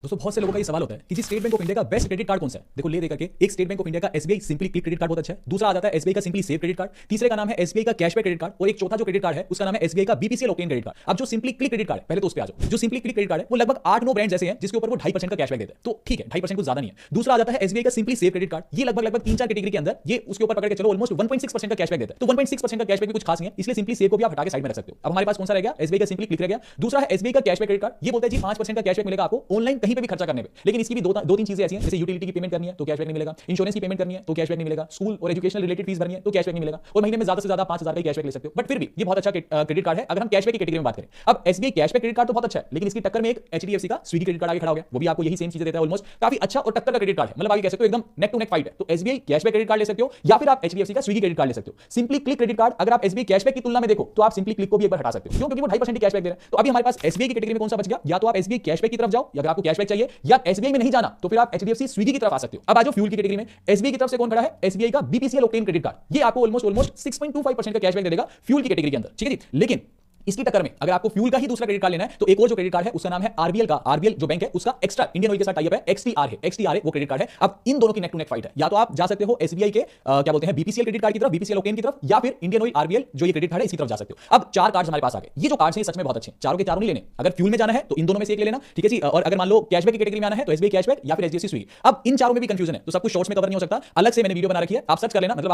दोस्तों बहुत से लोगों का ये सवाल होता है कि जी स्टेट बैंक ऑफ इंडिया का बेस्ट क्रेडिट कार्ड कौन सा है। देखो ले दे करके एक स्टेट बैंक ऑफ इंडिया का SBI simply click credit card बहुत अच्छा है, दूसरा आ जाता है एसबीआई का सिंपली सेव क्रेडिट कार्ड, तीसरे का नाम है एसबीआई का कैशबैक क्रेडिट कार्ड और एक चौथा जो क्रेडिट कार्ड है उसका नाम है एसबीआई का बीपीसीएल ऑक्टेन क्रेडिट कार्ड। अब जो सिंपली क्लिक क्रेडिट कार्ड है पहले तो उस पे आ जाओ। जो सिंपली क्लिक क्रेडिट कार्ड है वो लगभग 8-9 ब्रांड्स ऐसे हैं जिसके ऊपर वो 2.5% का कैशबैक देते हैं, तो ठीक है 2.5% कुछ ज्यादा नहीं है। दूसरा आ जाता है एसबीआई का सिंपली सेव क्रेडिट कार्ड, ये लगभग 3-4 कैटेगरी के अंदर ये उसके ऊपर पकड़ के चलो ऑलमोस्ट 1.6% का कैशबैक देता है, तो 1.6% का कैशबैक भी कुछ खास नहीं है, इसलिए सिंपली सेव को भी आप हटा के साइड में रख सकते हो। अब हमारे पास कौन सा रह गया, एसबीआई का सिंपली क्लिक रह गया। दूसरा है एसबीआई का कैशबैक क्रेडिट कार्ड, ये बोलता है जी 5% का कैशबैक मिलेगा आपको ऑनलाइन कहीं पे भी खर्चा करने पे, लेकिन इसकी भी दो तीन चीजें ऐसी हैं जैसे यूटिलिटी की पेमेंट करनी है तो कैशबैक नहीं मिलेगा, इंश्योरेंस की पेमेंट करनी है तो कैशबैक नहीं मिलेगा, स्कूल और एजुकेशनल रिलेटेड फीस भरनी है तो कैशबैक नहीं मिलेगा, और महीने में ज्यादा से ज्यादा 5,000 का कैशबैक ले सकते हो। बट फिर भी ये बहुत अच्छा क्रेडिट कार्ड है अगर हम कैशबैक की कैटेगरी में बात करें। अब एसबीआई कैशबैक क्रेडिट कार्ड तो बहुत अच्छा है, लेकिन इसकी टक्कर में एक एचडीएफसी का स्विगी क्रेडिट कार्ड आगे खड़ा हो गया, वो भी आपको यही सेम चीजें देता है, ऑलमोस्ट काफी अच्छा और टक्कर का क्रेडिट कार्ड है, मतलब आगे कह सकते हो एकदम नेक टू नेक फाइट है। तो एसबीआई कैशबैक क्रेडिट कार्ड ले सकते हो या फिर आप एचडीएफसी का स्विगी क्रेडिट कार्ड ले सकते हो। सिंपली क्लिक क्रेडिट कार्ड अगर आप एसबीआई कैशबैक की तुलना में देखो तो आप सिंपली क्लिक को भी एक बार हटा सकते हो, क्यों? क्योंकि वो 2.5% कैशबैक दे रहा है। तो अभी हमारे पास एसबीआई की कैटेगरी में कौन सा बच गया, या तो आप एसबीआई कैशबैक की तरफ जाओ या अगर आपको कैशबैक चाहिए, या एसबीआई में नहीं जाना तो फिर आप एचडीएफसी स्विगी की तरफ आ सकते हो। अब आ जाओ फ्यूल की कैटेगरी में, एसबीआई की तरफ से कौन खड़ा है, एसबीआई का बीपीसीएल ऑक्टेन क्रेडिट कार्ड, ये आपको ऑलमोस्ट 6.25% का कैशबैक दे देगा फ्यूल की कैटेगरी के अंदर, ठीक है जी। लेकिन इसकी टक्कर में अगर आपको फ्यूल का ही दूसरा क्रेडिट कार्ड लेना है तो एक और जो क्रेडिट कार्ड है उसका नाम है आरबीएल का, आरबीएल जो बैंक है उसका एक्स्ट्रा इंडियन ऑयल के साथ टाई अप है, एक्सटीआर है वो क्रेडिट कार्ड है। अब इन दोनों की नेक टू नेक फाइट है, या तो आप जा सकते हो एसबीआई के क्या बोलते हैं बीपीसीएल क्रेडिट कार्ड की तरफ, बीपीसीएल ऑक्टेन की तरफ, या फिर इंडियन ऑयल आरबीएल जो ये क्रेडिट कार्ड है इसकी तरफ जा सकते हो। अब 4 कार्ड हमारे पास आ गए, ये जो कार्ड है सच में बहुत अच्छे हैं, चारों के चारों नहीं लेने। अगर फ्यूल में जाना है तो इन दोनों में से एक ले लेना, ठीक है जी। और अगर मान लो कैशबैक की कैटेगरी में आना है तो एसबीआई कैशबैक या फिर एचडीएफसी स्विगी। अब इन चारों में भी कंफ्यूजन है तो सब कुछ शॉर्ट्स में कवर नहीं हो सकता, अलग से मैंने वीडियो बना रखी है, आप सर्च कर लेना। मतलब